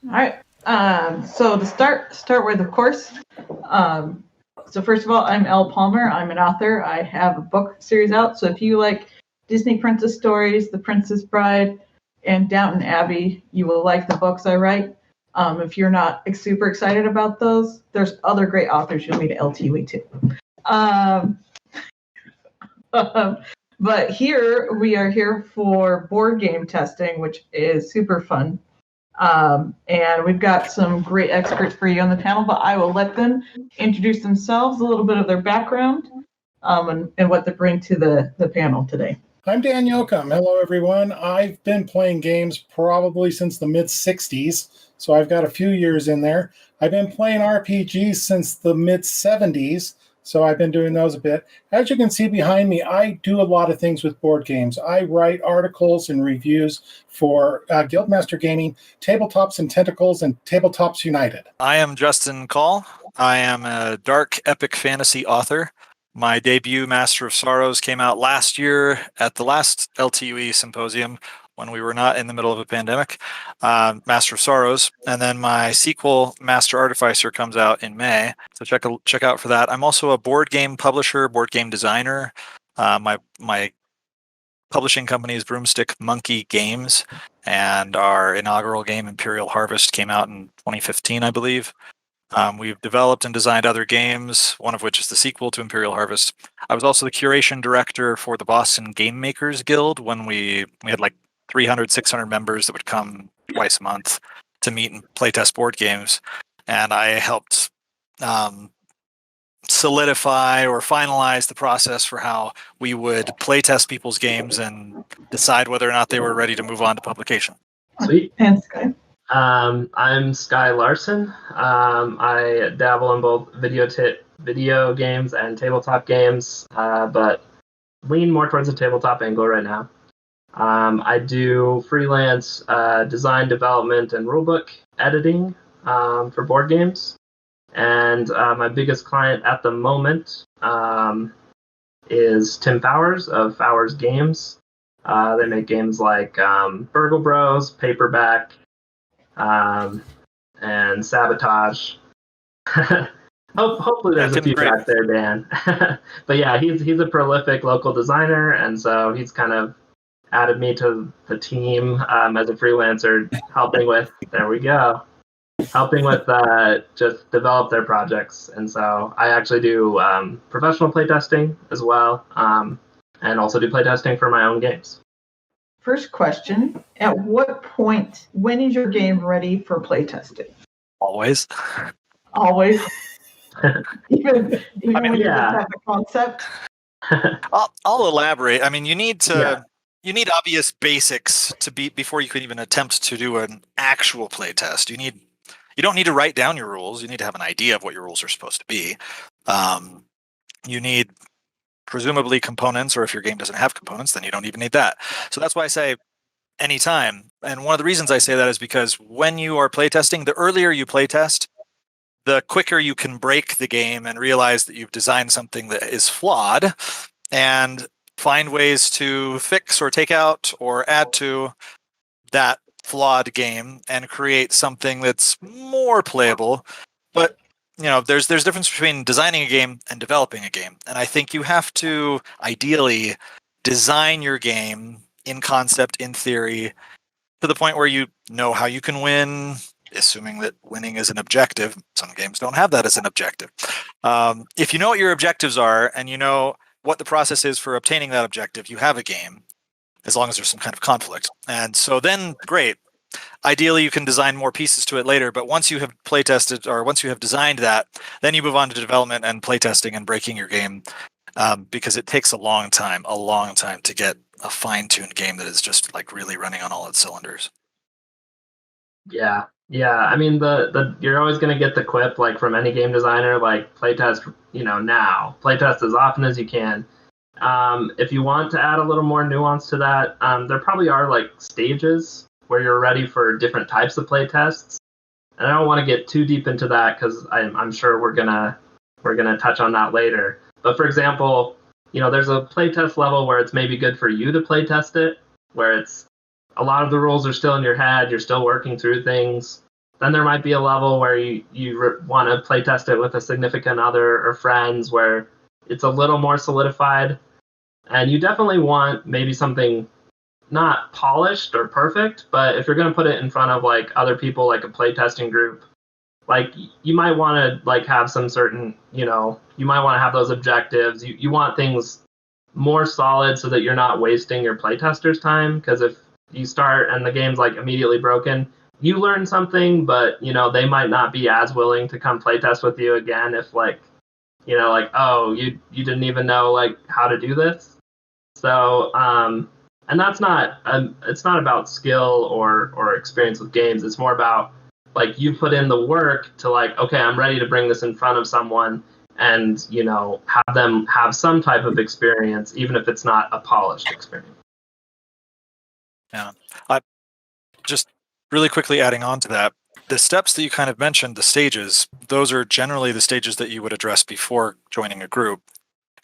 All right. So to start with, of course. So first of all, I'm Elle Palmer. I'm an author. I have a book series out. So if you like Disney princess stories, The Princess Bride, and Downton Abbey, you will like the books I write. If you're not super excited about those, there's other great authors you'll meet at LTW too. But here we are here for board game testing, which is super fun. And we've got some great experts for you on the panel, but I will let them introduce themselves, a little bit of their background, and what they bring to the panel today. I'm Dan Yocom. Hello, everyone. I've been playing games probably since the mid-'60s, so I've got a few years in there. I've been playing RPGs since the mid-'70s, so I've been doing those a bit. As you can see behind me, I do a lot of things with board games. I write articles and reviews for Guildmaster Gaming, Tabletops and Tentacles, and Tabletops United. I am Justin Call. I am a dark epic fantasy author. My debut, Master of Sorrows, came out last year at the last LTUE symposium when we were not in the middle of a pandemic, Master of Sorrows. And then my sequel, Master Artificer, comes out in May. So check out for that. I'm also a board game publisher, board game designer. My publishing company is Broomstick Monkey Games, and our inaugural game, Imperial Harvest, came out in 2015, I believe. We've developed and designed other games, one of which is the sequel to Imperial Harvest. I was also the curation director for the Boston Game Makers Guild when we had like 300, 600 members that would come twice a month to meet and playtest board games. And I helped solidify or finalize the process for how we would playtest people's games and decide whether or not they were ready to move on to publication. Sweet. And Skye. I'm Skye Larsen. I dabble in both video games and tabletop games, but lean more towards the tabletop angle right now. I do freelance design development and rulebook editing for board games. And my biggest client at the moment is Tim Fowers of Fowers Games. They make games like Burgle Bros, Paperback, and Sabotage. Hopefully there's a few back there, Dan. But yeah, he's a prolific local designer, and so he's kind of added me to the team as a freelancer, helping with just develop their projects. And so I actually do professional playtesting as well, and also do playtesting for my own games. First question, at what point, when is your game ready for playtesting? Always. Always? even when you just have the concept? I'll elaborate. I mean, you need obvious basics before you can even attempt to do an actual playtest. You don't need to write down your rules. You need to have an idea of what your rules are supposed to be. You need presumably components, or if your game doesn't have components, then you don't even need that. So that's why I say anytime. And one of the reasons I say that is because when you are playtesting, the earlier you playtest, the quicker you can break the game and realize that you've designed something that is flawed and find ways to fix or take out or add to that flawed game and create something that's more playable. But there's difference between designing a game and developing a game. And I think you have to ideally design your game in concept, in theory, to the point where you know how you can win, assuming that winning is an objective. Some games don't have that as an objective. If you know what your objectives are and you know what the process is for obtaining that objective, you have a game, as long as there's some kind of conflict. And so then, great. Ideally, you can design more pieces to it later, but once you have playtested, or once you have designed that, then you move on to development and playtesting and breaking your game, because it takes a long time to get a fine-tuned game that is just like really running on all its cylinders. Yeah. I mean, you're always going to get the quip, like from any game designer, like playtest, now. Playtest as often as you can. If you want to add a little more nuance to that, there probably are like stages where you're ready for different types of playtests. And I don't want to get too deep into that because I'm sure we're gonna touch on that later. But for example, there's a playtest level where it's maybe good for you to playtest it, where it's a lot of the rules are still in your head, you're still working through things. Then there might be a level where you want to play test it with a significant other or friends where it's a little more solidified. And you definitely want maybe something not polished or perfect, but if you're going to put it in front of like other people, like a playtesting group, like you might want to like have some certain, you might want to have those objectives. You want things more solid so that you're not wasting your playtesters' time. Because if you start and the game's like immediately broken, you learn something, but they might not be as willing to come playtest with you again if like, oh, you didn't even know like how to do this. So, and that's not it's not about skill or experience with games. It's more about like you put in the work to like, okay, I'm ready to bring this in front of someone and have them have some type of experience, even if it's not a polished experience. Yeah, just really quickly adding on to that, the steps that you kind of mentioned, the stages, those are generally the stages that you would address before joining a group.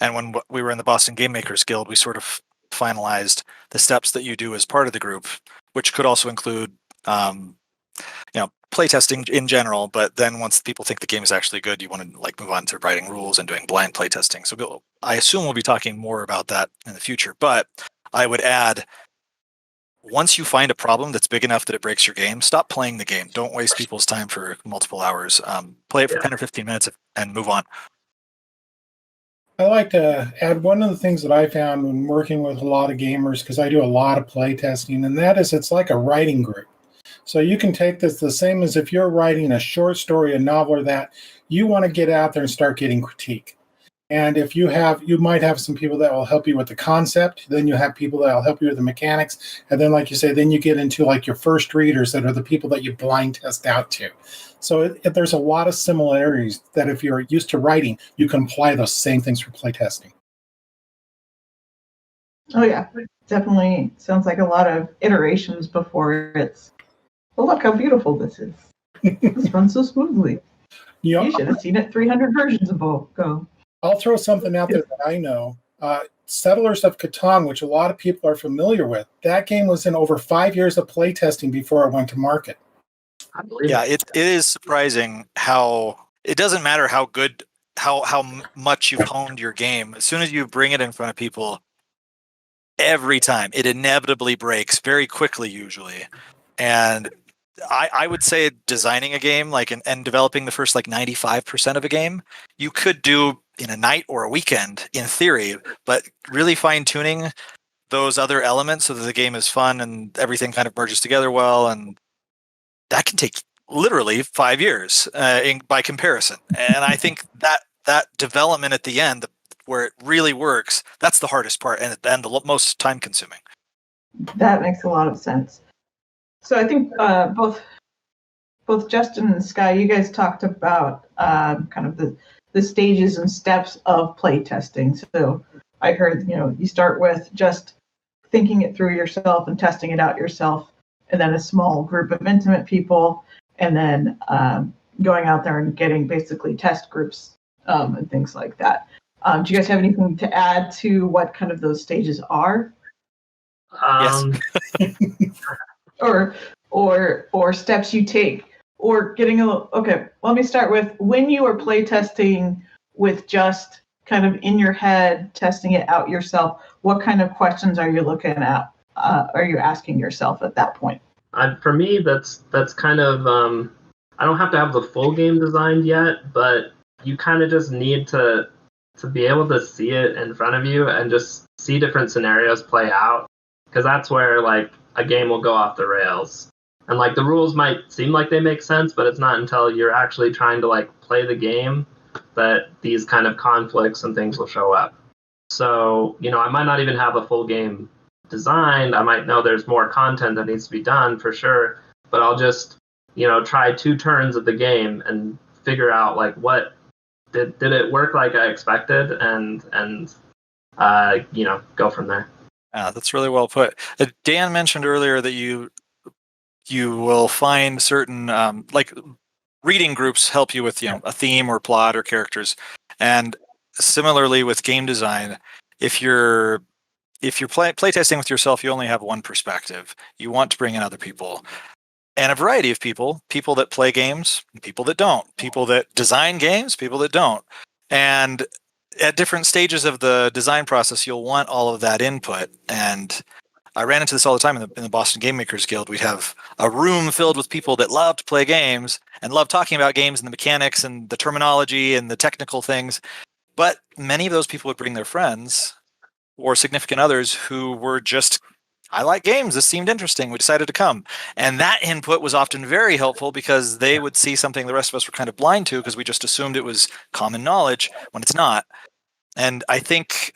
And when we were in the Boston Game Makers Guild, we sort of finalized the steps that you do as part of the group, which could also include, playtesting in general. But then once people think the game is actually good, you want to like move on to writing rules and doing blind playtesting. So I assume we'll be talking more about that in the future. But I would add, once you find a problem that's big enough that it breaks your game, stop playing the game. Don't waste people's time for multiple hours. Play it for 10 or 15 minutes and move on. I like to add one of the things that I found when working with a lot of gamers, because I do a lot of play testing, and that is it's like a writing group. So you can take this the same as if you're writing a short story, a novel, or that, you want to get out there and start getting critique. And if you might have some people that will help you with the concept, then you have people that will help you with the mechanics. And then, like you say, then you get into like your first readers that are the people that you blind test out to. So there's a lot of similarities that if you're used to writing, you can apply those same things for playtesting. Oh yeah, definitely sounds like a lot of iterations before it's, well, look how beautiful this is. This runs so smoothly. You should have seen it 300 versions ago. I'll throw something out there that I know. Settlers of Catan, which a lot of people are familiar with, that game was in over 5 years of playtesting before it went to market. Yeah, it is surprising how it doesn't matter how good, how much you've honed your game. As soon as you bring it in front of people, every time it inevitably breaks very quickly, usually. And I would say designing a game and developing the first 95% of a game, you could do in a night or a weekend in theory, but really fine tuning those other elements so that the game is fun and everything kind of merges together well, and that can take literally 5 years by comparison. And I think that development at the end, where it really works, that's the hardest part and the most time consuming. That makes a lot of sense. So I think both Justin and Skye, you guys talked about kind of the stages and steps of playtesting. So I heard, you start with just thinking it through yourself and testing it out yourself, and then a small group of intimate people, and then going out there and getting basically test groups and things like that. Do you guys have anything to add to what kind of those stages are? Yes. or steps you take, or getting okay, let me start with when you are playtesting with just kind of in your head, testing it out yourself, what kind of questions are you looking at? Are you asking yourself at that point? For me, that's kind of, I don't have to have the full game designed yet, but you kind of just need to be able to see it in front of you and just see different scenarios play out, because that's where a game will go off the rails. And the rules might seem like they make sense, but it's not until you're actually trying to play the game that these kind of conflicts and things will show up. So, I might not even have a full game designed. I might know there's more content that needs to be done for sure, but I'll just, try 2 turns of the game and figure out what did it work like I expected, and go from there. Yeah, that's really well put. Dan mentioned earlier that you will find certain reading groups help you with a theme or plot or characters, and similarly with game design, if you're playtesting with yourself, you only have one perspective. You want to bring in other people. and a variety of people that play games, people that don't, people that design games, people that don't. And at different stages of the design process, you'll want all of that input. And I ran into this all the time in the Boston Game Makers Guild. We'd have a room filled with people that love to play games and love talking about games and the mechanics and the terminology and the technical things. But many of those people would bring their friends or significant others who were just, I like games. This seemed interesting. We decided to come. And that input was often very helpful because they would see something the rest of us were kind of blind to because we just assumed it was common knowledge when it's not. And I think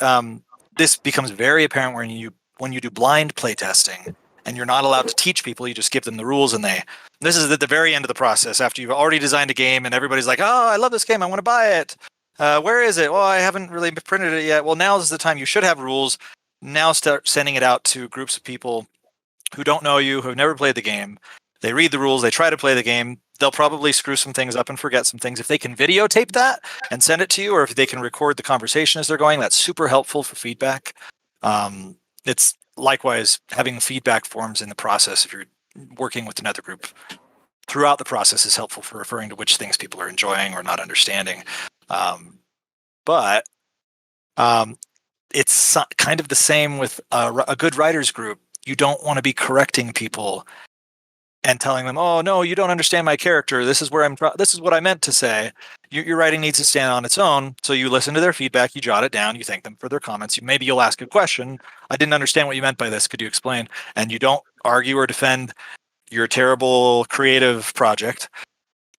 this becomes very apparent when you do blind playtesting and you're not allowed to teach people. You just give them the rules, and this is at the very end of the process after you've already designed a game and everybody's like, oh, I love this game. I want to buy it. Where is it? Well, I haven't really printed it yet. Well, now is the time. You should have rules. Now start sending it out to groups of people who don't know you, who have never played the game. They read the rules. They try to play the game. They'll probably screw some things up and forget some things. If they can videotape that and send it to you, or if they can record the conversation as they're going, that's super helpful for feedback. It's likewise having feedback forms in the process if you're working with another group throughout the process is helpful for referring to which things people are enjoying or not understanding. But it's kind of the same with a good writers group. You don't want to be correcting people and telling them, "Oh no, you don't understand my character. This is where this is what I meant to say." Your writing needs to stand on its own. So you listen to their feedback, you jot it down, you thank them for their comments. Maybe you'll ask a question. I didn't understand what you meant by this. Could you explain? And you don't argue or defend your terrible creative project.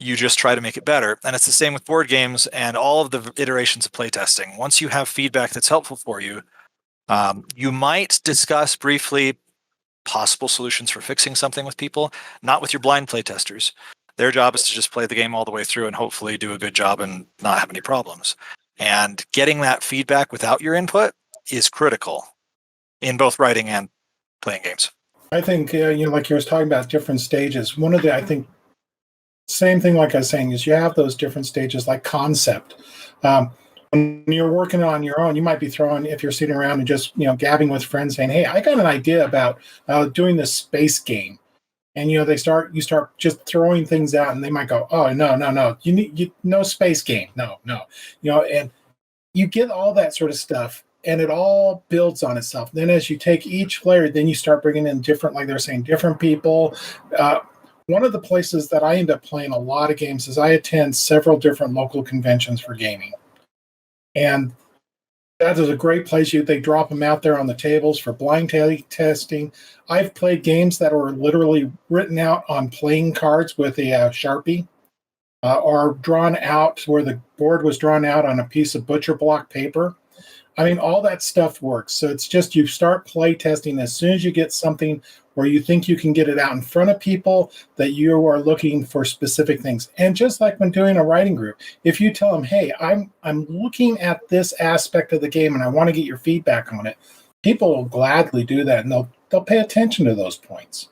You just try to make it better. And it's the same with board games and all of the iterations of playtesting. Once you have feedback that's helpful for you, you might discuss briefly possible solutions for fixing something with people, not with your blind playtesters. Their job is to just play the game all the way through and hopefully do a good job and not have any problems. And getting that feedback without your input is critical in both writing and playing games. I think, like you were talking about different stages. One of the, I think, same thing like I was saying is you have those different stages like concept. When you're working on your own, you might be throwing, if you're sitting around and just, gabbing with friends saying, hey, I got an idea about doing this space game. And, you start just throwing things out and they might go, oh, no, no space game. No. And you get all that sort of stuff and it all builds on itself. Then as you take each layer, then you start bringing in different, like they're saying, different people. One of the places that I end up playing a lot of games is I attend several different local conventions for gaming. And that is a great place. They drop them out there on the tables for blind testing. I've played games that were literally written out on playing cards with a Sharpie, or drawn out where the board was drawn out on a piece of butcher block paper. I mean, all that stuff works. So it's just you start play testing as soon as you get something where you think you can get it out in front of people that you are looking for specific things. And just like when doing a writing group, if you tell them, hey, I'm looking at this aspect of the game and I want to get your feedback on it, people will gladly do that and they'll pay attention to those points.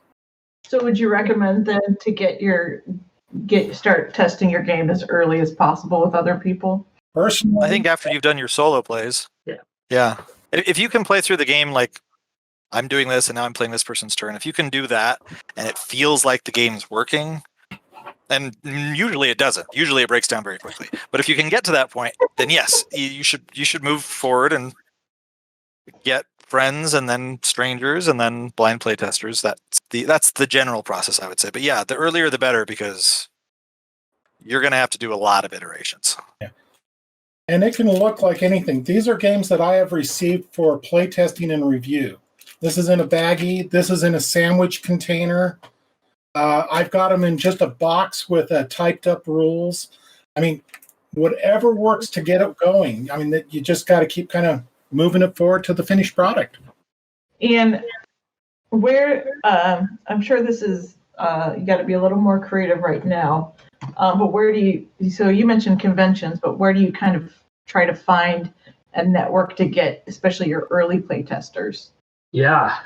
So would you recommend then to start testing your game as early as possible with other people? Personally, I think after you've done your solo plays. Yeah. If you can play through the game like I'm doing this and now I'm playing this person's turn, if you can do that and it feels like the game's working, and usually it doesn't. Usually it breaks down very quickly. But if you can get to that point, then yes, you should move forward and get friends and then strangers and then blind playtesters. That's the general process, I would say. But yeah, the earlier the better because you're going to have to do a lot of iterations. Yeah. And it can look like anything. These are games that I have received for playtesting and review. This is in a baggie. This is in a sandwich container. I've got them in just a box with typed up rules. I mean, whatever works to get it going. I mean, you just got to keep kind of moving it forward to the finished product. And where, I'm sure this is, you got to be a little more creative right now. But so you mentioned conventions, but where do you kind of try to find a network to get, especially your early playtesters? Yeah,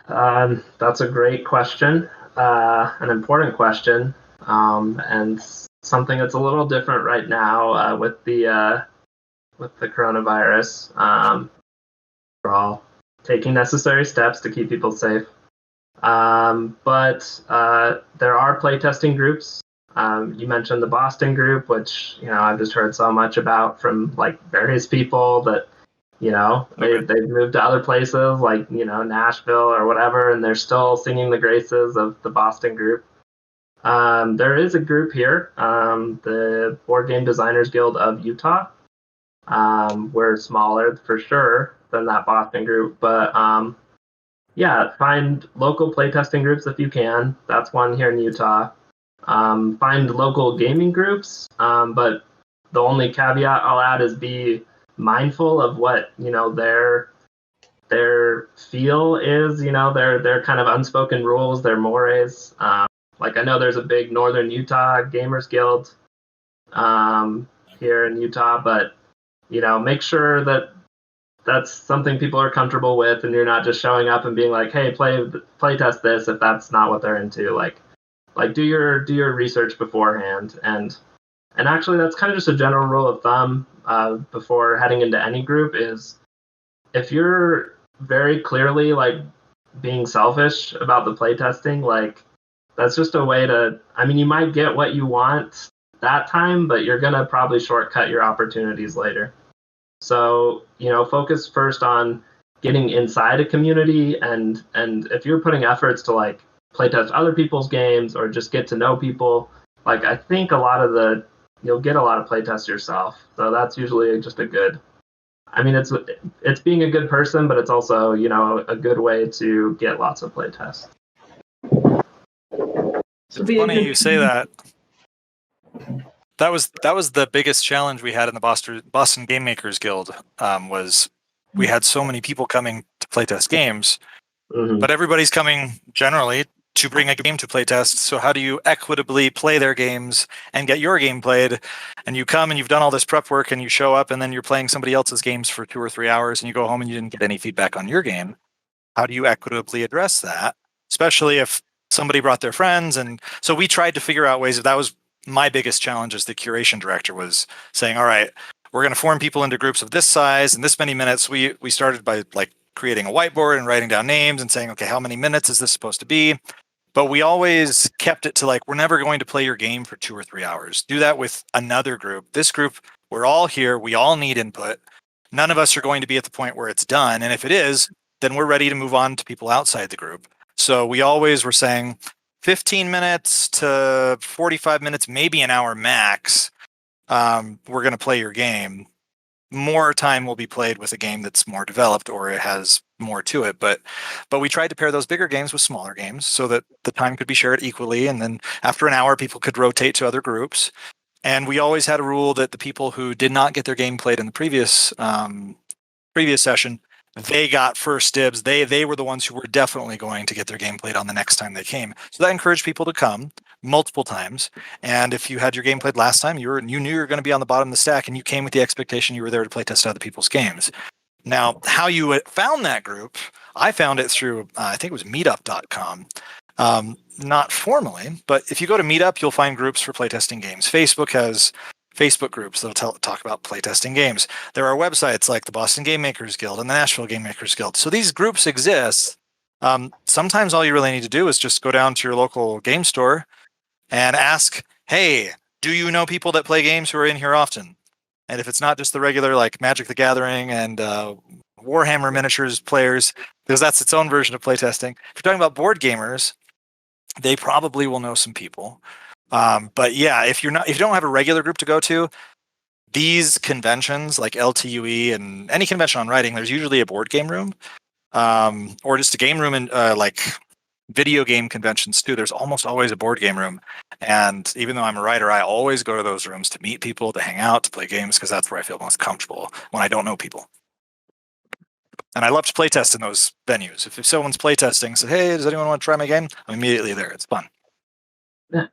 that's a great question, an important question, and something that's a little different right now with the coronavirus. We're all taking necessary steps to keep people safe. But there are playtesting groups. You mentioned the Boston group, which I've just heard so much about from like various people that they've moved to other places like Nashville or whatever, and they're still singing the graces of the Boston group. There is a group here, the Board Game Designers Guild of Utah. We're smaller for sure than that Boston group, but find local playtesting groups if you can. That's one here in Utah. Find local gaming groups, but the only caveat I'll add is be mindful of what their feel is. Their kind of unspoken rules, their mores. Like I know there's a big Northern Utah Gamers Guild here in Utah, but make sure that that's something people are comfortable with, and you're not just showing up and being like, "Hey, play test this," if that's not what they're into. Like do your research beforehand, and actually that's kind of just a general rule of thumb before heading into any group is if you're very clearly like being selfish about the playtesting, like that's just a way to. I mean, you might get what you want that time, but you're gonna probably shortcut your opportunities later. So, focus first on getting inside a community, and if you're putting efforts to like playtest other people's games or just get to know people, like I think you'll get a lot of playtests yourself. So that's usually just a good. I mean, it's being a good person, but it's also a good way to get lots of playtests. It's funny you say that. That was the biggest challenge we had in the Boston Game Makers Guild. Was we had so many people coming to playtest games, but everybody's coming generally to bring a game to playtest. So how do you equitably play their games and get your game played? And you come and you've done all this prep work and you show up and then you're playing somebody else's games for 2 or 3 hours and you go home and you didn't get any feedback on your game. How do you equitably address that? Especially if somebody brought their friends. And so we tried to figure out ways. That was my biggest challenge as the curation director, was saying, all right, we're going to form people into groups of this size and this many minutes. We started by like creating a whiteboard and writing down names and saying, okay, how many minutes is this supposed to be? But we always kept it to like, we're never going to play your game for 2 or 3 hours. Do that with another group. This group, we're all here. We all need input. None of us are going to be at the point where it's done. And if it is, then we're ready to move on to people outside the group. So we always were saying 15 minutes to 45 minutes, maybe an hour max. We're going to play your game. More time will be played with a game that's more developed or it has more to it. But we tried to pair those bigger games with smaller games so that the time could be shared equally. And then after an hour, people could rotate to other groups. And we always had a rule that the people who did not get their game played in the previous session, they got first dibs. They were the ones who were definitely going to get their game played on the next time they came. So that encouraged people to come multiple times. And if you had your game played last time, you knew you were going to be on the bottom of the stack, and you came with the expectation you were there to play test other people's games. Now, how you found that group, I found it through, I think it was meetup.com. Not formally, but if you go to Meetup, you'll find groups for playtesting games. Facebook has Facebook groups that'll talk about playtesting games. There are websites like the Boston Game Makers Guild and the Nashville Game Makers Guild. So these groups exist. Sometimes all you really need to do is just go down to your local game store and ask, hey, do you know people that play games who are in here often? And if it's not just the regular like Magic the Gathering and Warhammer miniatures players, because that's its own version of playtesting. If you're talking about board gamers, they probably will know some people. But yeah, if you don't have a regular group to go to, these conventions like LTUE and any convention on writing, there's usually a board game room, or just a game room in like video game conventions too. There's almost always a board game room. And even though I'm a writer, I always go to those rooms to meet people, to hang out, to play games, because that's where I feel most comfortable when I don't know people. And I love to play test in those venues. If someone's play testing, say, hey, does anyone want to try my game? I'm immediately there. It's fun. Yeah.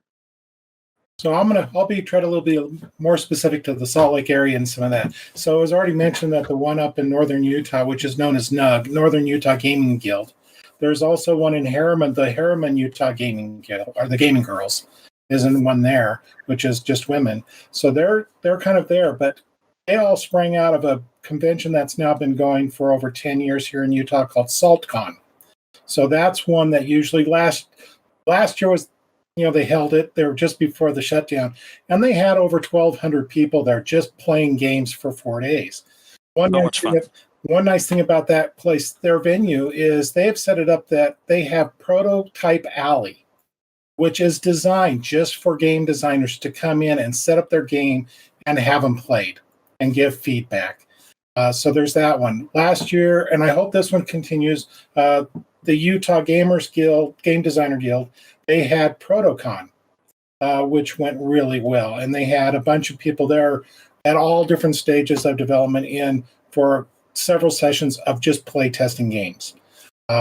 So I'll be trying a little bit more specific to the Salt Lake area and some of that. So it was already mentioned that the one up in northern Utah, which is known as NUG, Northern Utah Gaming Guild. There's also one in Harriman, the Harriman Utah Gaming Guild, or the Gaming Girls, isn't one there, which is just women. So they're kind of there, but they all sprang out of a convention that's now been going for over 10 years here in Utah called SaltCon. So that's one that usually last year was, they held it. They were just before the shutdown, and they had over 1,200 people there just playing games for 4 days. One nice thing about that place, their venue, is they have set it up that they have Prototype Alley, which is designed just for game designers to come in and set up their game and have them played and give feedback. So there's that one. Last year, and I hope this one continues, the Utah Gamers Guild, Game Designer Guild, they had ProtoCon, which went really well. And they had a bunch of people there at all different stages of development in for several sessions of just play testing games.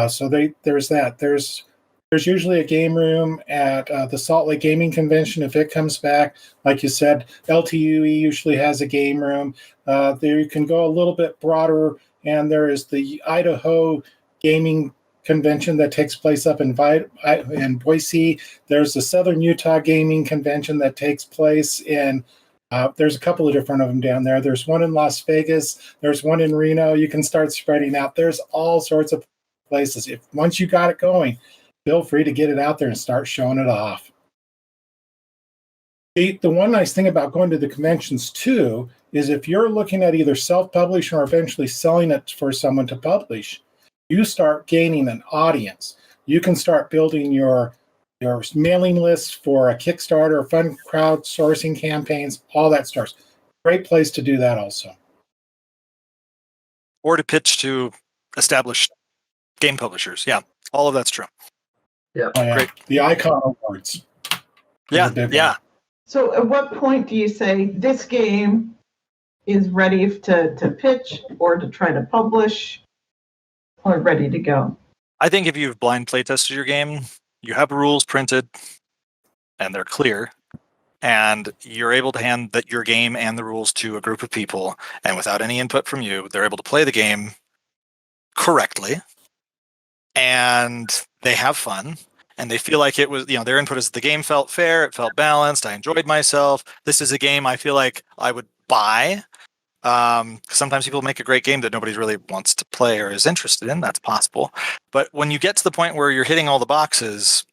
So there's that. There's usually a game room at the Salt Lake Gaming Convention if it comes back. Like you said, LTUE usually has a game room. There you can go a little bit broader, and there is the Idaho Gaming Convention that takes place up in Boise. There's the Southern Utah Gaming Convention that takes place in there's a couple of different of them down there. There's one in Las Vegas. There's one in Reno. You can start spreading out. There's all sorts of places. Once you got it going, feel free to get it out there and start showing it off. The one nice thing about going to the conventions, too, is if you're looking at either self-publishing or eventually selling it for someone to publish, you start gaining an audience. You can start building your mailing lists for a Kickstarter, fund crowdsourcing campaigns, all that starts. Great place to do that also. Or to pitch to established game publishers. Yeah, all of that's true. Yeah, Great. The Icon Awards. Yeah. So at what point do you say this game is ready to pitch or to try to publish or ready to go? I think if you've blind playtested your game, you have rules printed and they're clear, and you're able to hand your game and the rules to a group of people, and without any input from you, they're able to play the game correctly, and they have fun, and they feel like it was, their input is the game felt fair, it felt balanced, I enjoyed myself, this is a game I feel like I would buy. Sometimes people make a great game that nobody really wants to play or is interested in. That's possible. But when you get to the point where you're hitting all the boxes,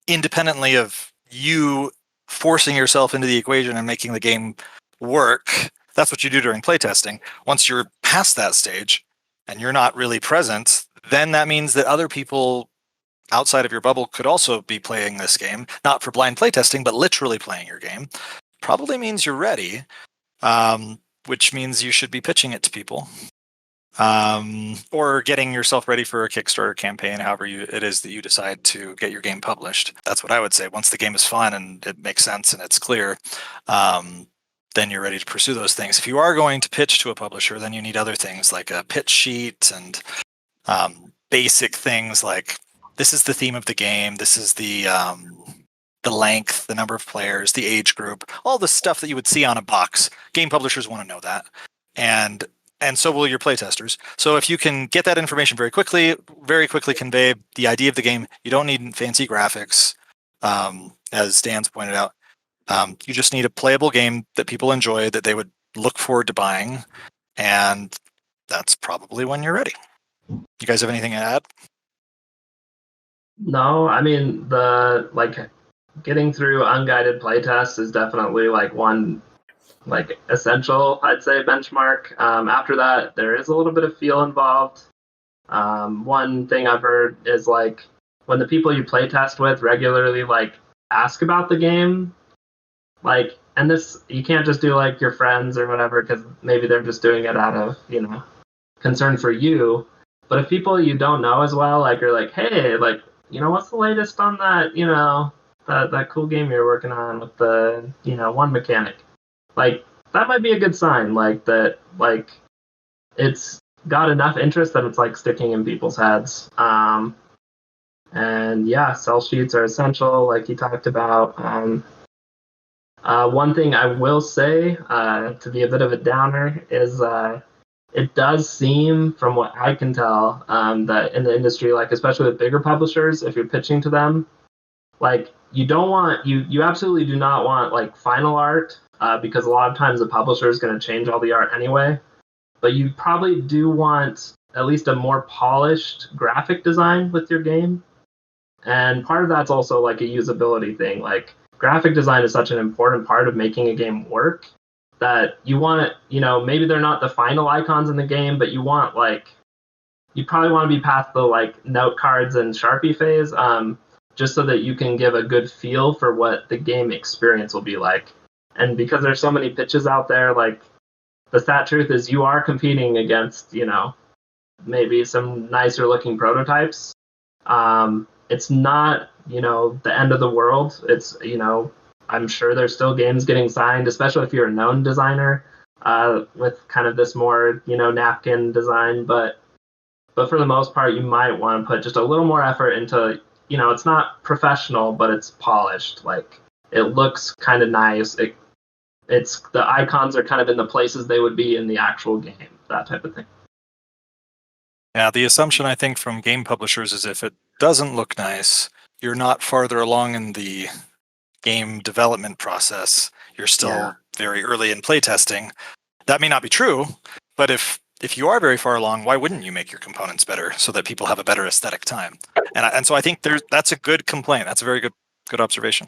independently of you forcing yourself into the equation and making the game work, that's what you do during playtesting. Once you're past that stage and you're not really present, then that means that other people outside of your bubble could also be playing this game, not for blind playtesting, but literally playing your game. Probably means you're ready. Which means you should be pitching it to people, or getting yourself ready for a Kickstarter campaign, however it is that you decide to get your game published. That's what I would say. Once the game is fun and it makes sense and it's clear, then you're ready to pursue those things. If you are going to pitch to a publisher, then you need other things like a pitch sheet and basic things like, this is the theme of the game, this is the length, the number of players, the age group, all the stuff that you would see on a box. Game publishers want to know that. And so will your playtesters. So if you can get that information very quickly convey the idea of the game, you don't need fancy graphics, as Dan's pointed out. You just need a playable game that people enjoy, that they would look forward to buying, and that's probably when you're ready. You guys have anything to add? No, I mean, getting through unguided playtests is definitely one essential, I'd say, benchmark. After that, there is a little bit of feel involved. One thing I've heard is when the people you playtest with regularly ask about the game, and this, you can't just do your friends or whatever, because maybe they're just doing it out of concern for you. But if people you don't know as well, are hey, what's the latest on that, that cool game you're working on with the, one mechanic. That might be a good sign, that it's got enough interest that it's sticking in people's heads. And yeah, sell sheets are essential, like you talked about. One thing I will say, to be a bit of a downer, is it does seem, from what I can tell, that in the industry, especially with bigger publishers, if you're pitching to them, you don't want, you absolutely do not want final art, because a lot of times the publisher is going to change all the art anyway. But you probably do want at least a more polished graphic design with your game. And part of that's also like a usability thing. Like graphic design is such an important part of making a game work that you want it, maybe they're not the final icons in the game, but you probably want to be past the like note cards and Sharpie phase, just so that you can give a good feel for what the game experience will be like. And because there's so many pitches out there, like the sad truth is you are competing against, maybe some nicer looking prototypes. It's not, the end of the world. It's, I'm sure there's still games getting signed, especially if you're a known designer, with kind of this more, napkin design. But for the most part, you might want to put just a little more effort into, it's not professional, but it's polished. Like it looks kind of nice. It's the icons are kind of in the places they would be in the actual game, that type of thing. Yeah, the assumption I think from game publishers is if it doesn't look nice, you're not farther along in the game development process. You're still very early in playtesting. That may not be true, but if you are very far along, why wouldn't you make your components better so that people have a better aesthetic time? And so I think that's a good complaint. That's a very good observation.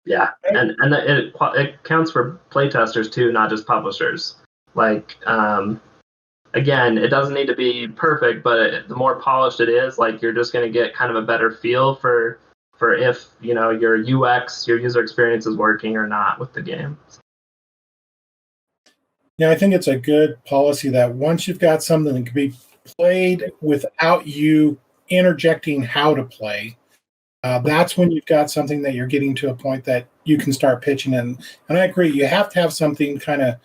Yeah, and it counts for playtesters too, not just publishers. Like, again, it doesn't need to be perfect, but the more polished it is, like you're just going to get kind of a better feel for if your UX, your user experience is working or not with the game. Yeah, I think it's a good policy that once you've got something that can be played without you interjecting how to play, that's when you've got something that you're getting to a point that you can start pitching in. And I agree, you have to have something kind of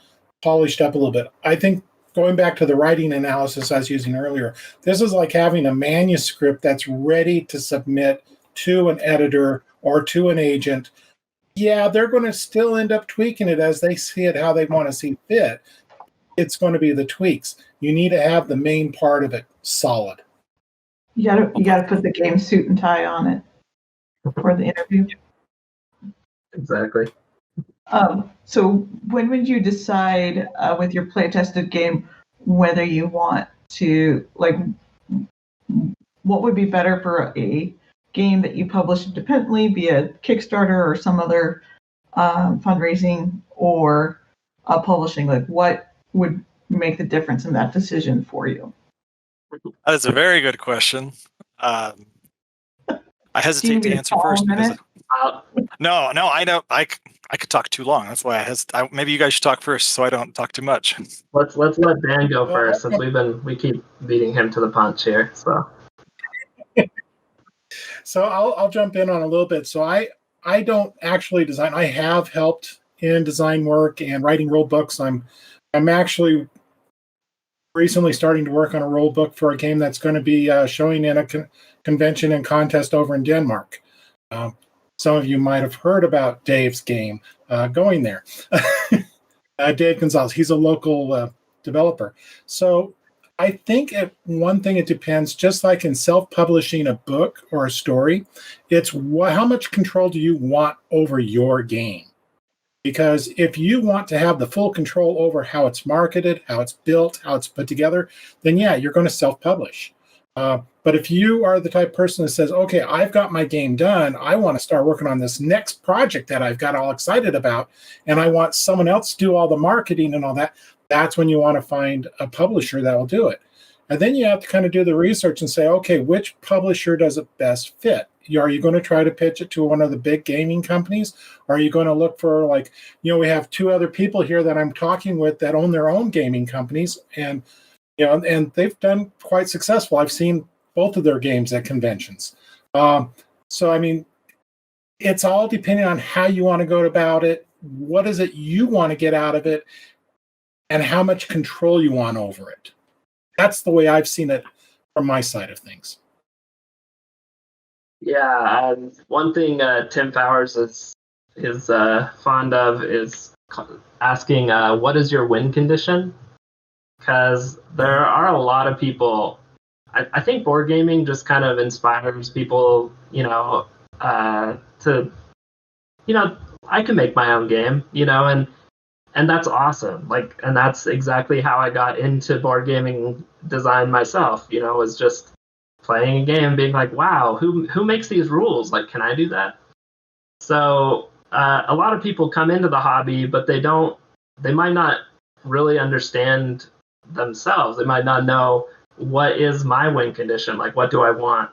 polished up a little bit. I think going back to the writing analysis I was using earlier, this is like having a manuscript that's ready to submit to an editor or to an agent. Yeah, they're going to still end up tweaking it as they see it, how they want to see fit. It's going to be the tweaks. You need to have the main part of it solid. You gotta put the game suit and tie on it for the interview. Exactly. So when would you decide with your playtested game whether you want to, like, what would be better for a game that you publish independently via Kickstarter or some other fundraising, or publishing? Like, what would make the difference in that decision for you? That's a very good question. I hesitate to answer first because no, I know I could talk too long. That's why maybe you guys should talk first so I don't talk too much. Let's let Dan go first, since we keep beating him to the punch here. So I'll jump in on a little bit. So I don't actually design. I have helped in design work and writing rule books. I'm actually recently starting to work on a rule book for a game that's going to be showing in a convention and contest over in Denmark. Some of you might have heard about Dave's game going there. Dave Gonzalez, he's a local developer. So I think one thing, it depends, just like in self-publishing a book or a story, it's how much control do you want over your game? Because if you want to have the full control over how it's marketed, how it's built, how it's put together, then yeah, you're going to self-publish. But if you are the type of person that says, okay, I've got my game done, I want to start working on this next project that I've got all excited about, and I want someone else to do all the marketing and all that, that's when you want to find a publisher that will do it. And then you have to kind of do the research and say, okay, which publisher does it best fit? Are you going to try to pitch it to one of the big gaming companies? Or are you going to look for, like, we have two other people here that I'm talking with that own their own gaming companies, and and they've done quite successful. I've seen both of their games at conventions. So, I mean, it's all depending on how you want to go about it, what is it you want to get out of it, and how much control you want over it. That's the way I've seen it from my side of things. Yeah, one thing Tim Fowers is fond of is asking, what is your win condition? Because there are a lot of people, I think board gaming just kind of inspires people, to, I can make my own game, and and that's awesome. Like, and that's exactly how I got into board gaming design myself. Was just playing a game, being like, wow, who makes these rules? Like, can I do that? So a lot of people come into the hobby, but they might not really understand themselves. They might not know, what is my win condition? Like, what do I want?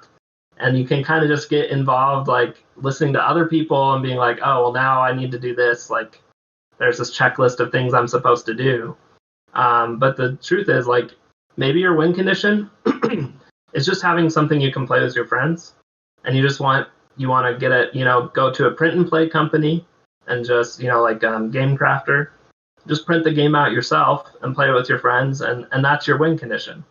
And you can kind of just get involved, like listening to other people and being like, oh, well, now I need to do this. Like, there's this checklist of things I'm supposed to do. But the truth is, like, maybe your win condition is just having something you can play with your friends, and you want to get it, go to a print and play company and just, like Game Crafter, just print the game out yourself and play it with your friends, and that's your win condition.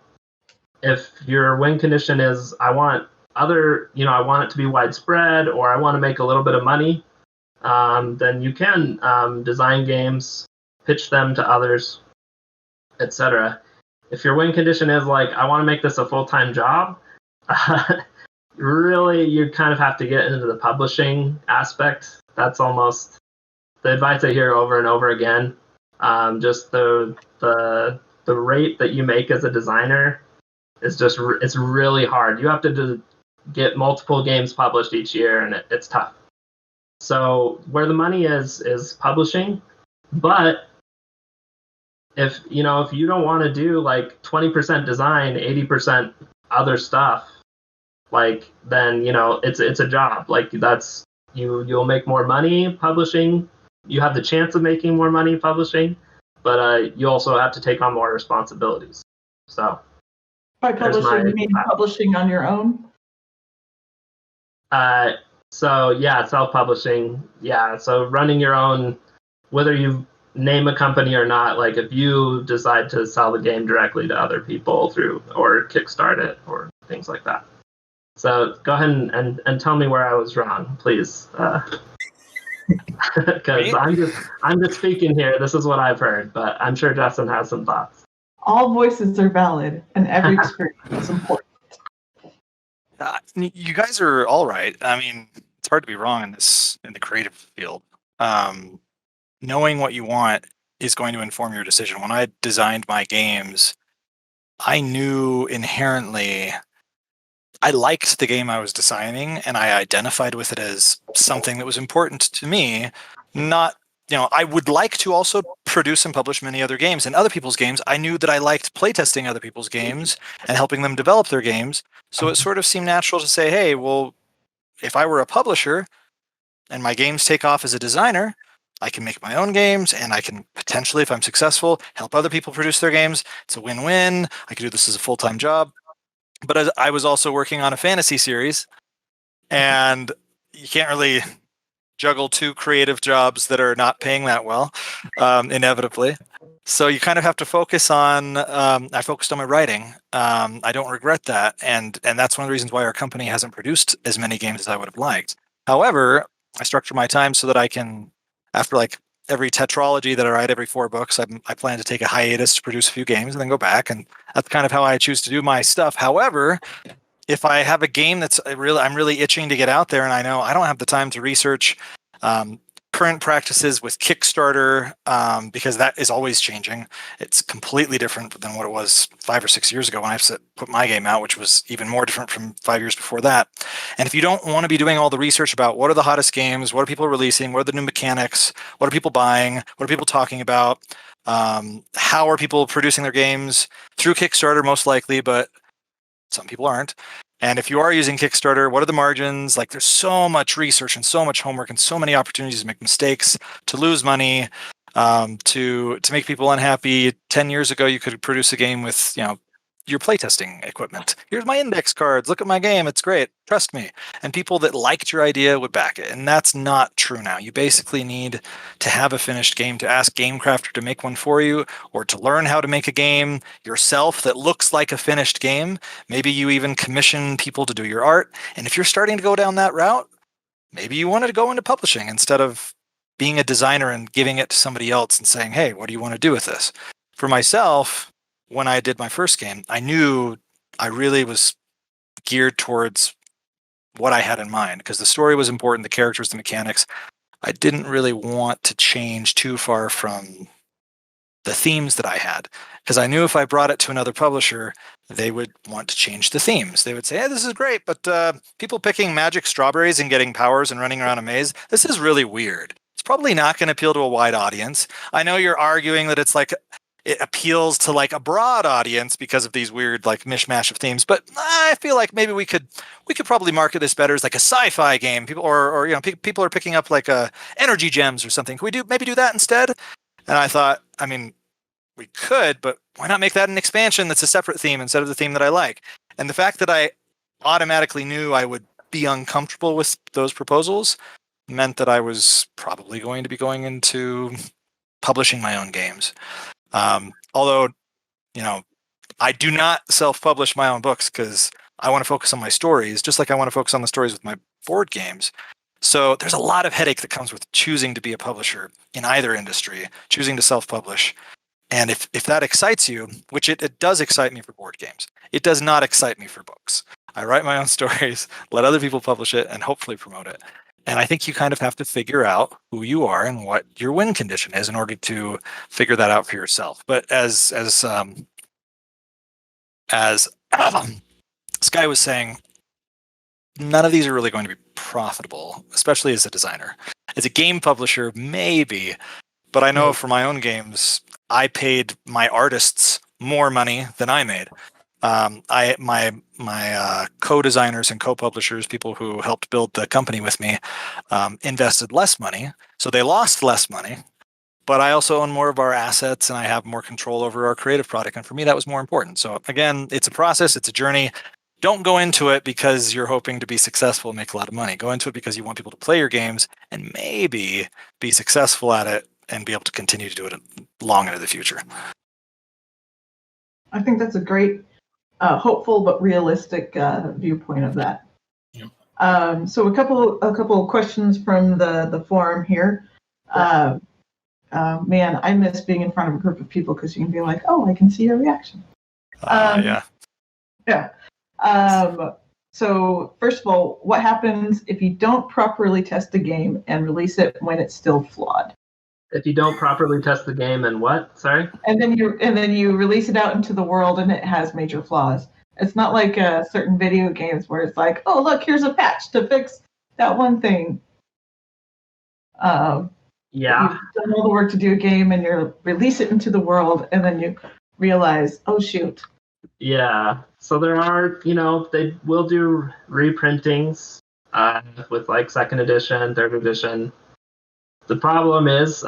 If your win condition is, I want it to be widespread, or I want to make a little bit of money, then you can design games, pitch them to others, etc. If your win condition is like, I want to make this a full-time job, really, you kind of have to get into the publishing aspect. That's almost the advice I hear over and over again. Just the rate that you make as a designer is it's really hard. You have to get multiple games published each year, and it's tough. So where the money is publishing, but if you don't want to do like 20% design, 80% other stuff, like, then it's a job. Like, that's you'll make more money publishing. You have the chance of making more money publishing, but you also have to take on more responsibilities. So by publishing, you mean publishing on your own? So yeah, self-publishing. Yeah, so running your own, whether you name a company or not, like if you decide to sell the game directly to other people through, or kickstart it, or things like that. So go ahead and tell me where I was wrong, please. Because I'm just speaking here. This is what I've heard, but I'm sure Justin has some thoughts. All voices are valid, and every experience is important. You guys are all right. I mean, it's hard to be wrong in the creative field. Knowing what you want is going to inform your decision. When I designed my games, I knew inherently I liked the game I was designing, and I identified with it as something that was important to me. Not, I would like to also produce and publish many other games and other people's games. I knew that I liked playtesting other people's games and helping them develop their games. So it sort of seemed natural to say, hey, well, if I were a publisher and my games take off as a designer, I can make my own games, and I can potentially, if I'm successful, help other people produce their games. It's a win-win. I could do this as a full-time job. But I was also working on a fantasy series, and you can't really juggle two creative jobs that are not paying that well, inevitably. So you kind of have to focus on. I focused on my writing. I don't regret that, and that's one of the reasons why our company hasn't produced as many games as I would have liked. However, I structure my time so that I can, after like every tetralogy that I write, every 4 books, I plan to take a hiatus to produce a few games and then go back, and that's kind of how I choose to do my stuff. However, if I have a game that's I'm really itching to get out there, and I know I don't have the time to research current practices with Kickstarter, because that is always changing. It's completely different than what it was 5 or 6 years ago when I put my game out, which was even more different from 5 years before that. And if you don't want to be doing all the research about what are the hottest games, what are people releasing, what are the new mechanics, what are people buying, what are people talking about, how are people producing their games through Kickstarter, most likely, but some people aren't. And if you are using Kickstarter, what are the margins? Like, there's so much research and so much homework and so many opportunities to make mistakes, to lose money, to make people unhappy. 10 years ago, you could produce a game with, your playtesting equipment. Here's my index cards. Look at my game. It's great. Trust me. And people that liked your idea would back it. And that's not true now. You basically need to have a finished game, to ask Game Crafter to make one for you, or to learn how to make a game yourself that looks like a finished game. Maybe you even commission people to do your art. And if you're starting to go down that route, maybe you wanted to go into publishing instead of being a designer and giving it to somebody else and saying, hey, what do you want to do with this? For myself, when I did my first game, I knew I really was geared towards what I had in mind, because the story was important, the characters, the mechanics. I didn't really want to change too far from the themes that I had, because I knew if I brought it to another publisher, they would want to change the themes. They would say, hey, this is great, but people picking magic strawberries and getting powers and running around a maze, this is really weird. It's probably not going to appeal to a wide audience. I know you're arguing that it's like it appeals to like a broad audience because of these weird like mishmash of themes, but I feel like maybe we could probably market this better as like a sci-fi game. People or people are picking up like energy gems or something. Can we maybe do that instead? And I thought, I mean, we could, but why not make that an expansion that's a separate theme instead of the theme that I like? And the fact that I automatically knew I would be uncomfortable with those proposals meant that I was probably going to be going into publishing my own games. Although, I do not self-publish my own books because I want to focus on my stories, just like I want to focus on the stories with my board games. So there's a lot of headache that comes with choosing to be a publisher in either industry, choosing to self-publish. And if that excites you, which it does excite me for board games, it does not excite me for books. I write my own stories, let other people publish it, and hopefully promote it. And I think you kind of have to figure out who you are and what your win condition is in order to figure that out for yourself. But as Skye was saying, none of these are really going to be profitable, especially as a designer. As a game publisher, maybe, but I know for my own games, I paid my artists more money than I made. My co-designers and co-publishers, people who helped build the company with me, invested less money, so they lost less money. But I also own more of our assets, and I have more control over our creative product. And for me, that was more important. So again, it's a process, it's a journey. Don't go into it because you're hoping to be successful and make a lot of money. Go into it because you want people to play your games and maybe be successful at it and be able to continue to do it long into the future. I think that's a great, hopeful but realistic viewpoint of that. Yeah. So a couple of questions from the forum here. Man, I miss being in front of a group of people because you can be like, oh, I can see your reaction. Yeah. So first of all, what happens if you don't properly test the game and release it when it's still flawed? If you don't properly test the game and what? Sorry? And then you release it out into the world and it has major flaws. It's not like certain video games where it's like, oh, look, here's a patch to fix that one thing. Yeah. You've done all the work to do a game and you release it into the world and then you realize, oh, shoot. Yeah. So there are, they will do reprintings with like second edition, third edition. The problem is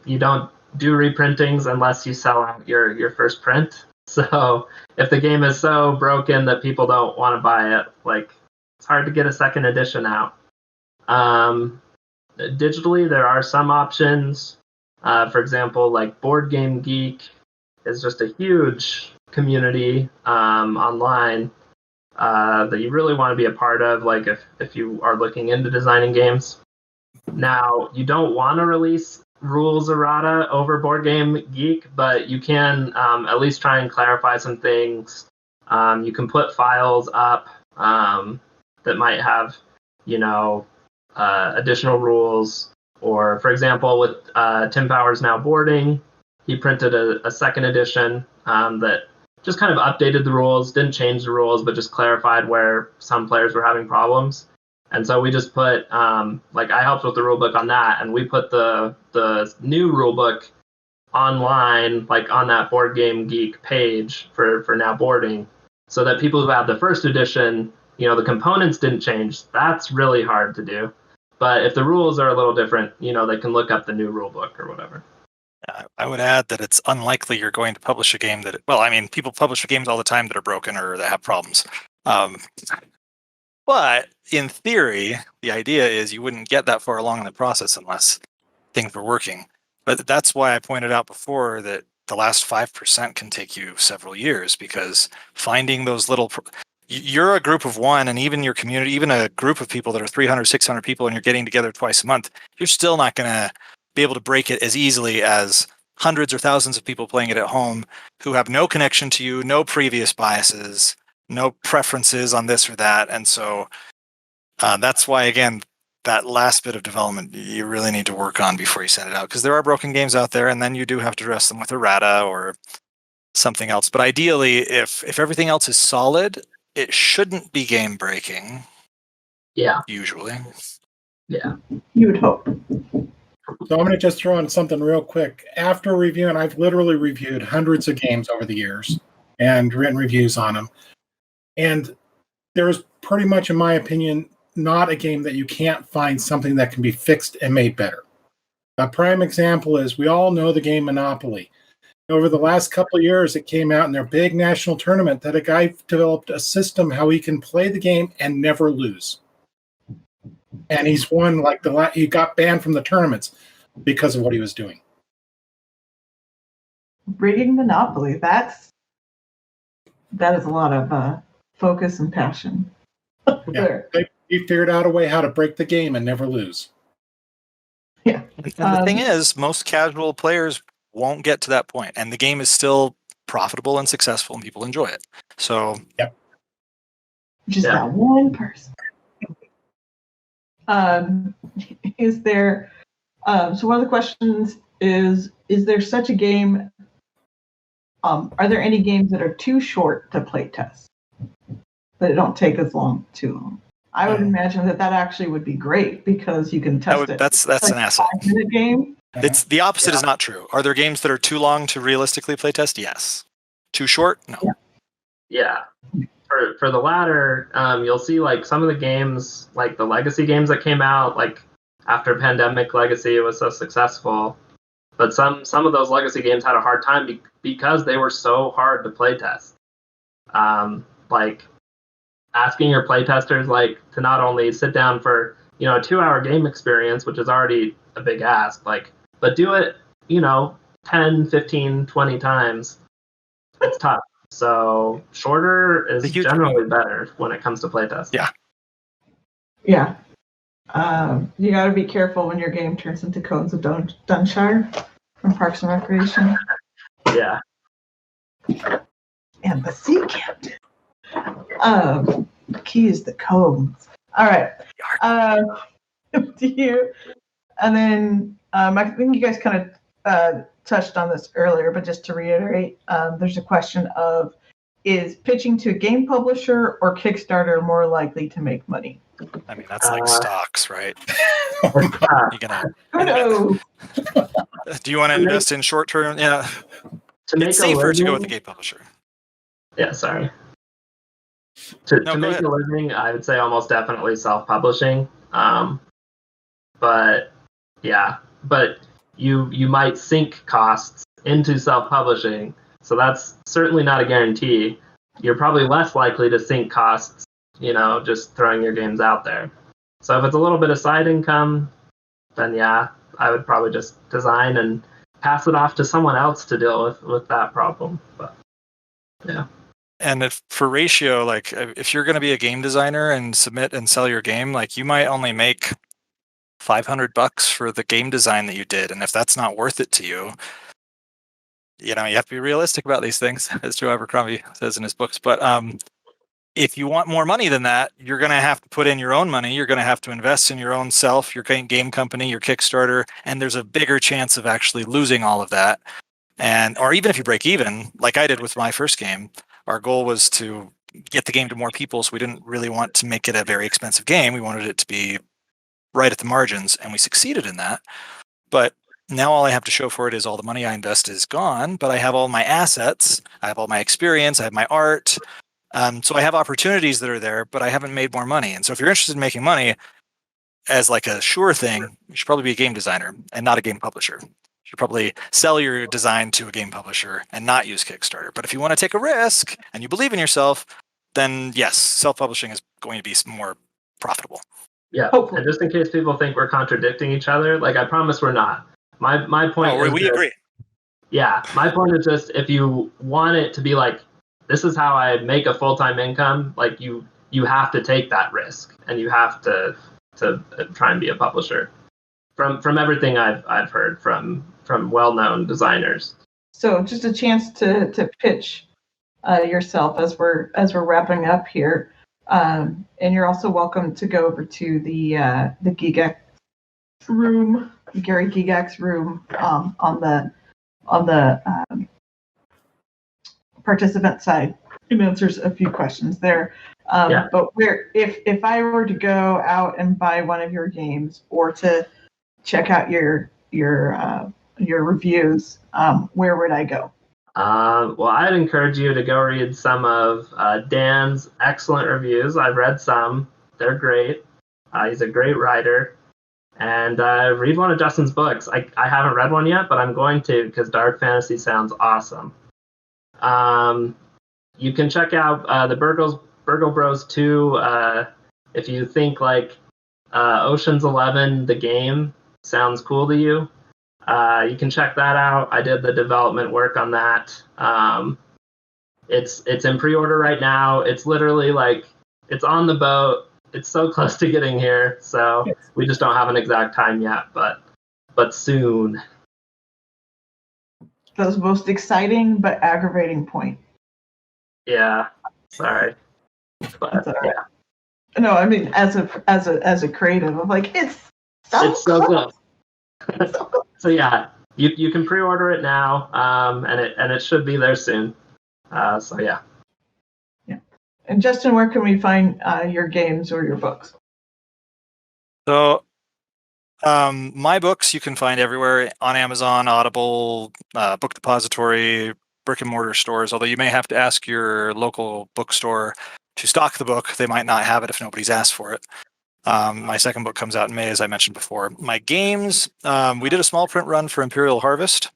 you don't do reprintings unless you sell out your first print. So if the game is so broken that people don't want to buy it, like it's hard to get a second edition out. Digitally, there are some options. For example, like Board Game Geek is just a huge community online that you really want to be a part of, like if you are looking into designing games. Now, you don't want to release rules errata over Board Game Geek, but you can at least try and clarify some things. You can put files up that might have, additional rules. Or, for example, with Tim Powers Now Boarding, he printed a second edition that just kind of updated the rules, didn't change the rules, but just clarified where some players were having problems. And so we just put, I helped with the rulebook on that, and we put the new rulebook online, like on that Board Game Geek page for Now Boarding, so that people who have the first edition, the components didn't change. That's really hard to do. But if the rules are a little different, they can look up the new rulebook or whatever. I would add that it's unlikely you're going to publish a game people publish games all the time that are broken or that have problems. But in theory, the idea is you wouldn't get that far along in the process unless things were working. But that's why I pointed out before that the last 5% can take you several years, because finding those little... You're a group of one, and even your community, even a group of people that are 300, 600 people, and you're getting together twice a month, you're still not going to be able to break it as easily as hundreds or thousands of people playing it at home who have no connection to you, no previous biases, no preferences on this or that. And so that's why, again, that last bit of development you really need to work on before you send it out, because there are broken games out there, and then you do have to address them with errata or something else. But ideally, if everything else is solid, it shouldn't be game breaking. Yeah. Usually. Yeah. You would hope. So I'm going to just throw in something real quick. After reviewing, I've literally reviewed hundreds of games over the years and written reviews on them. And there's pretty much, in my opinion, not a game that you can't find something that can be fixed and made better. A prime example is we all know the game Monopoly. Over the last couple of years, it came out in their big national tournament that a guy developed a system how he can play the game and never lose. And he's won he got banned from the tournaments because of what he was doing. Rigging Monopoly, that is a lot of focus and passion. Yeah, he figured out a way how to break the game and never lose. Yeah. And the thing is, most casual players won't get to that point, and the game is still profitable and successful, and people enjoy it. So, yep. Just that one person. Is there? So one of the questions is there such a game? Are there any games that are too short to play test? That don't take too long. I would imagine that actually would be great because you can test it. That's an asset. 5-minute game. It's the opposite is not true. Are there games that are too long to realistically play test? Yes. Too short? No. Yeah. For the latter, you'll see like some of the games, like the legacy games that came out, like after Pandemic Legacy was so successful. But some of those legacy games had a hard time because they were so hard to play test. Like asking your playtesters like to not only sit down for a 2-hour game experience, which is already a big ask, but do it 10, 15, 20 times. It's tough. So shorter is generally better when it comes to playtest. Yeah. You got to be careful when your game turns into Cones of Dunshire from Parks and Recreation. Yeah. And the sea captain. The key is the cones. All right. Do you? And then I think you guys kind of touched on this earlier, but just to reiterate, there's a question of: is pitching to a game publisher or Kickstarter more likely to make money? I mean, that's like stocks, right? Who knows? Do you want to invest in short term? Yeah. It's safer to go with a game publisher. Yeah, sorry. To make a living, I would say almost definitely self-publishing. But you might sink costs into self-publishing, so that's certainly not a guarantee. You're probably less likely to sink costs, just throwing your games out there. So if it's a little bit of side income, then I would probably just design and pass it off to someone else to deal with that problem. But yeah. And for ratio, like if you're going to be a game designer and submit and sell your game, like you might only make $500 for the game design that you did, and if that's not worth it to you, you have to be realistic about these things, as Joe Abercrombie says in his books. But if you want more money than that, you're going to have to put in your own money. You're going to have to invest in your own self, your game company, your Kickstarter, and there's a bigger chance of actually losing all of that. Or even if you break even, like I did with my first game. Our goal was to get the game to more people, so we didn't really want to make it a very expensive game. We wanted it to be right at the margins, and we succeeded in that. But now all I have to show for it is all the money I invest is gone, but I have all my assets, I have all my experience, I have my art. So I have opportunities that are there, but I haven't made more money. And so if you're interested in making money as like a sure thing, you should probably be a game designer and not a game publisher. You should probably sell your design to a game publisher and not use Kickstarter. But if you want to take a risk and you believe in yourself, then yes, self-publishing is going to be more profitable. Yeah, and just in case people think we're contradicting each other, I promise we're not. My point is we agree. Yeah, my point is just if you want it to be this is how I make a full-time income, you have to take that risk and you have to try and be a publisher. From everything I've heard from well-known designers. So just a chance to pitch yourself as we're wrapping up here. And you're also welcome to go over to the Gygax room, Gary Gygax room, on the participant side. It answers a few questions there. But if I were to go out and buy one of your games or to check out your reviews, where would I go? Well, I'd encourage you to go read some of Dan's excellent reviews. I've read some. They're great. He's a great writer. And read one of Justin's books. I haven't read one yet, but I'm going to because dark fantasy sounds awesome. You can check out the Burgle Bros 2 if you think like Ocean's 11, the game, sounds cool to you. You can check that out. I did the development work on that. It's in pre-order right now. It's literally like it's on the boat. It's so close to getting here, so we just don't have an exact time yet, but soon. That's the most exciting but aggravating point. Yeah, sorry, but yeah. No, I mean as a creative, I'm like it's so close. So yeah, you can pre-order it now, and it should be there soon. So yeah. Yeah. And Justin, where can we find your games or your books? So, my books you can find everywhere on Amazon, Audible, Book Depository, brick and mortar stores. Although you may have to ask your local bookstore to stock the book. They might not have it if nobody's asked for it. My second book comes out in May, as I mentioned before. My games, we did a small print run for Imperial Harvest.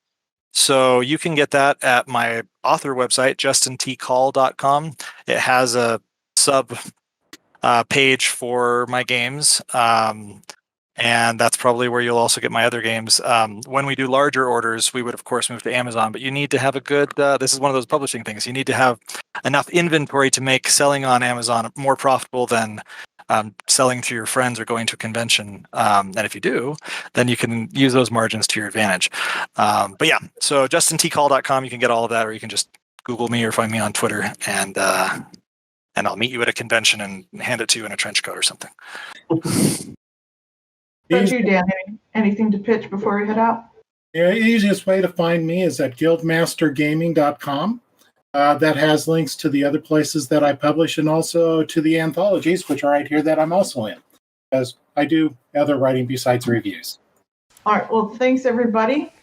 So you can get that at my author website, justintcall.com. It has a sub page for my games. And that's probably where you'll also get my other games. When we do larger orders, we would, of course, move to Amazon. But you need to have a good, this is one of those publishing things. You need to have enough inventory to make selling on Amazon more profitable than selling to your friends or going to a convention. And if you do, then you can use those margins to your advantage. But yeah, so justintcall.com, you can get all of that, or you can just Google me or find me on Twitter, and I'll meet you at a convention and hand it to you in a trench coat or something. Don't you, Dan, anything to pitch before we head out? The easiest way to find me is at guildmastergaming.com. That has links to the other places that I publish and also to the anthologies, which are right here that I'm also in, because I do other writing besides reviews. All right. Well, thanks, everybody.